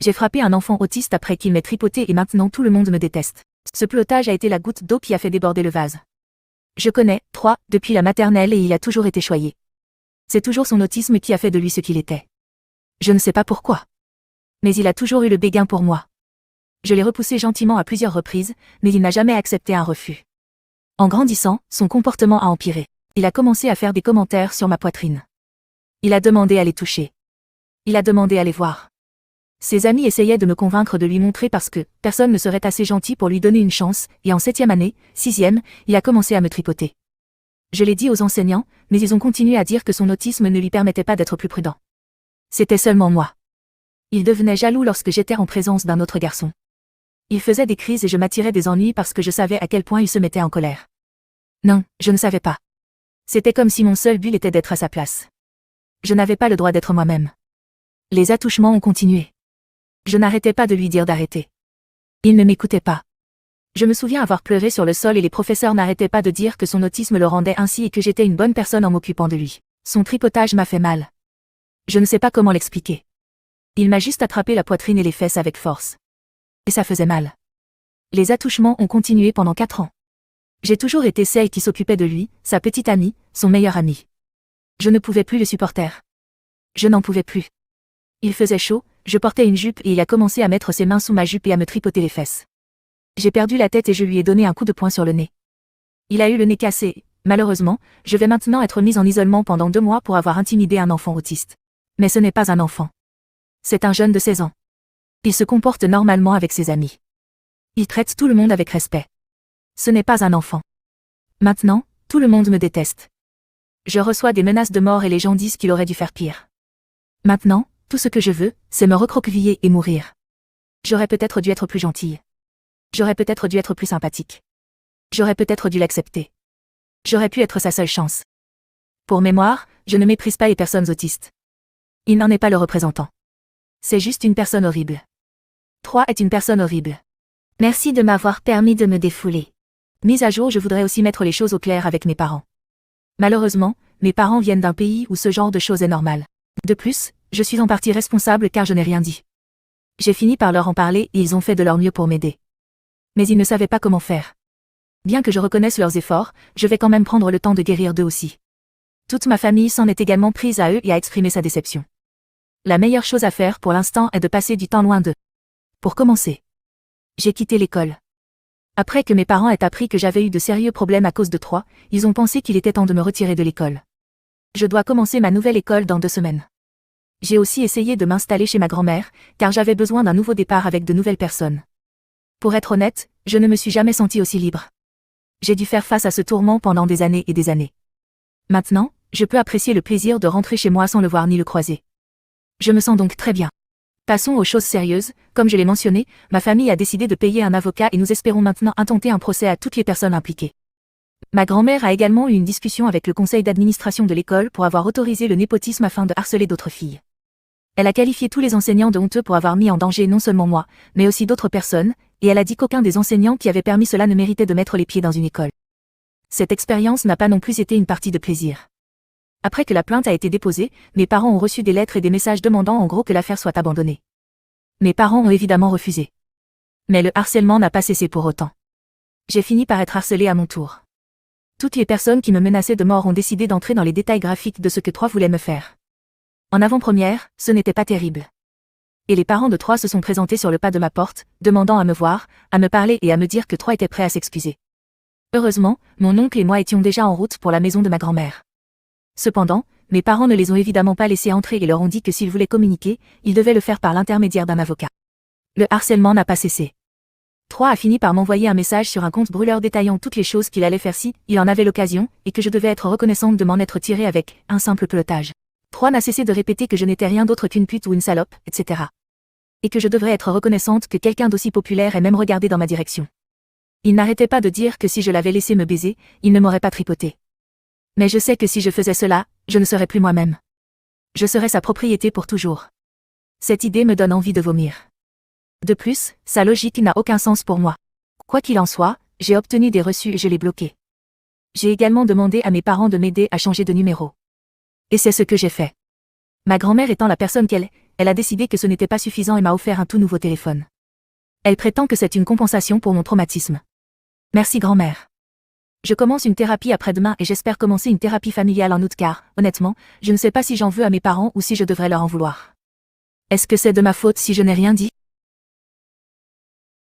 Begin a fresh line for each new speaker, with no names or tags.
J'ai frappé un enfant autiste après qu'il m'ait tripoté et maintenant tout le monde me déteste. Ce pilotage a été la goutte d'eau qui a fait déborder le vase. Je connais 3 depuis la maternelle et il a toujours été choyé. C'est toujours son autisme qui a fait de lui ce qu'il était. Je ne sais pas pourquoi. Mais il a toujours eu le béguin pour moi. Je l'ai repoussé gentiment à plusieurs reprises, mais il n'a jamais accepté un refus. En grandissant, son comportement a empiré. Il a commencé à faire des commentaires sur ma poitrine. Il a demandé à les toucher. Il a demandé à les voir. Ses amis essayaient de me convaincre de lui montrer parce que personne ne serait assez gentil pour lui donner une chance, et en 7e année, 6e, il a commencé à me tripoter. Je l'ai dit aux enseignants, mais ils ont continué à dire que son autisme ne lui permettait pas d'être plus prudent. C'était seulement moi. Il devenait jaloux lorsque j'étais en présence d'un autre garçon. Il faisait des crises et je m'attirais des ennuis parce que je savais à quel point il se mettait en colère. Non, je ne savais pas. C'était comme si mon seul but était d'être à sa place. Je n'avais pas le droit d'être moi-même. Les attouchements ont continué. Je n'arrêtais pas de lui dire d'arrêter. Il ne m'écoutait pas. Je me souviens avoir pleuré sur le sol et les professeurs n'arrêtaient pas de dire que son autisme le rendait ainsi et que j'étais une bonne personne en m'occupant de lui. Son tripotage m'a fait mal. Je ne sais pas comment l'expliquer. Il m'a juste attrapé la poitrine et les fesses avec force. Et ça faisait mal. Les attouchements ont continué pendant 4 ans. J'ai toujours été celle qui s'occupait de lui, sa petite amie, son meilleur ami. Je ne pouvais plus le supporter. Je n'en pouvais plus. Il faisait chaud, je portais une jupe et il a commencé à mettre ses mains sous ma jupe et à me tripoter les fesses. J'ai perdu la tête et je lui ai donné un coup de poing sur le nez. Il a eu le nez cassé. Malheureusement, je vais maintenant être mise en isolement pendant 2 mois pour avoir intimidé un enfant autiste. Mais ce n'est pas un enfant. C'est un jeune de 16 ans. Il se comporte normalement avec ses amis. Il traite tout le monde avec respect. Ce n'est pas un enfant. Maintenant, tout le monde me déteste. Je reçois des menaces de mort et les gens disent qu'il aurait dû faire pire. Maintenant, tout ce que je veux, c'est me recroqueviller et mourir. J'aurais peut-être dû être plus gentille. J'aurais peut-être dû être plus sympathique. J'aurais peut-être dû l'accepter. J'aurais pu être sa seule chance. Pour mémoire, je ne méprise pas les personnes autistes. Il n'en est pas le représentant. C'est juste une personne horrible. 3 est une personne horrible. Merci de m'avoir permis de me défouler. Mise à jour, je voudrais aussi mettre les choses au clair avec mes parents. Malheureusement, mes parents viennent d'un pays où ce genre de choses est normal. De plus, je suis en partie responsable car je n'ai rien dit. J'ai fini par leur en parler et ils ont fait de leur mieux pour m'aider. Mais ils ne savaient pas comment faire. Bien que je reconnaisse leurs efforts, je vais quand même prendre le temps de guérir d'eux aussi. Toute ma famille s'en est également prise à eux et a exprimé sa déception. La meilleure chose à faire pour l'instant est de passer du temps loin d'eux. Pour commencer, j'ai quitté l'école. Après que mes parents aient appris que j'avais eu de sérieux problèmes à cause de 3, ils ont pensé qu'il était temps de me retirer de l'école. Je dois commencer ma nouvelle école dans 2 semaines. J'ai aussi essayé de m'installer chez ma grand-mère, car j'avais besoin d'un nouveau départ avec de nouvelles personnes. Pour être honnête, je ne me suis jamais sentie aussi libre. J'ai dû faire face à ce tourment pendant des années et des années. Maintenant, je peux apprécier le plaisir de rentrer chez moi sans le voir ni le croiser. Je me sens donc très bien. Passons aux choses sérieuses, comme je l'ai mentionné, ma famille a décidé de payer un avocat et nous espérons maintenant intenter un procès à toutes les personnes impliquées. Ma grand-mère a également eu une discussion avec le conseil d'administration de l'école pour avoir autorisé le népotisme afin de harceler d'autres filles. Elle a qualifié tous les enseignants de honteux pour avoir mis en danger non seulement moi, mais aussi d'autres personnes, et elle a dit qu'aucun des enseignants qui avaient permis cela ne méritait de mettre les pieds dans une école. Cette expérience n'a pas non plus été une partie de plaisir. Après que la plainte a été déposée, mes parents ont reçu des lettres et des messages demandant en gros que l'affaire soit abandonnée. Mes parents ont évidemment refusé. Mais le harcèlement n'a pas cessé pour autant. J'ai fini par être harcelée à mon tour. Toutes les personnes qui me menaçaient de mort ont décidé d'entrer dans les détails graphiques de ce que 3 voulait me faire. En avant-première, ce n'était pas terrible. Et les parents de 3 se sont présentés sur le pas de ma porte, demandant à me voir, à me parler et à me dire que 3 était prêt à s'excuser. Heureusement, mon oncle et moi étions déjà en route pour la maison de ma grand-mère. Cependant, mes parents ne les ont évidemment pas laissés entrer et leur ont dit que s'ils voulaient communiquer, ils devaient le faire par l'intermédiaire d'un avocat. Le harcèlement n'a pas cessé. 3 a fini par m'envoyer un message sur un compte brûleur détaillant toutes les choses qu'il allait faire si il en avait l'occasion, et que je devais être reconnaissante de m'en être tirée avec un simple pelotage. 3 n'a cessé de répéter que je n'étais rien d'autre qu'une pute ou une salope, etc. Et que je devrais être reconnaissante que quelqu'un d'aussi populaire ait même regardé dans ma direction. Il n'arrêtait pas de dire que si je l'avais laissé me baiser, il ne m'aurait pas tripoté. Mais je sais que si je faisais cela, je ne serais plus moi-même. Je serais sa propriété pour toujours. Cette idée me donne envie de vomir. De plus, sa logique n'a aucun sens pour moi. Quoi qu'il en soit, j'ai obtenu des reçus et je l'ai bloqué. J'ai également demandé à mes parents de m'aider à changer de numéro. Et c'est ce que j'ai fait. Ma grand-mère étant la personne qu'elle est, elle a décidé que ce n'était pas suffisant et m'a offert un tout nouveau téléphone. Elle prétend que c'est une compensation pour mon traumatisme. Merci grand-mère. Je commence une thérapie après-demain et j'espère commencer une thérapie familiale en août car, honnêtement, je ne sais pas si j'en veux à mes parents ou si je devrais leur en vouloir. Est-ce que c'est de ma faute si je n'ai rien dit ?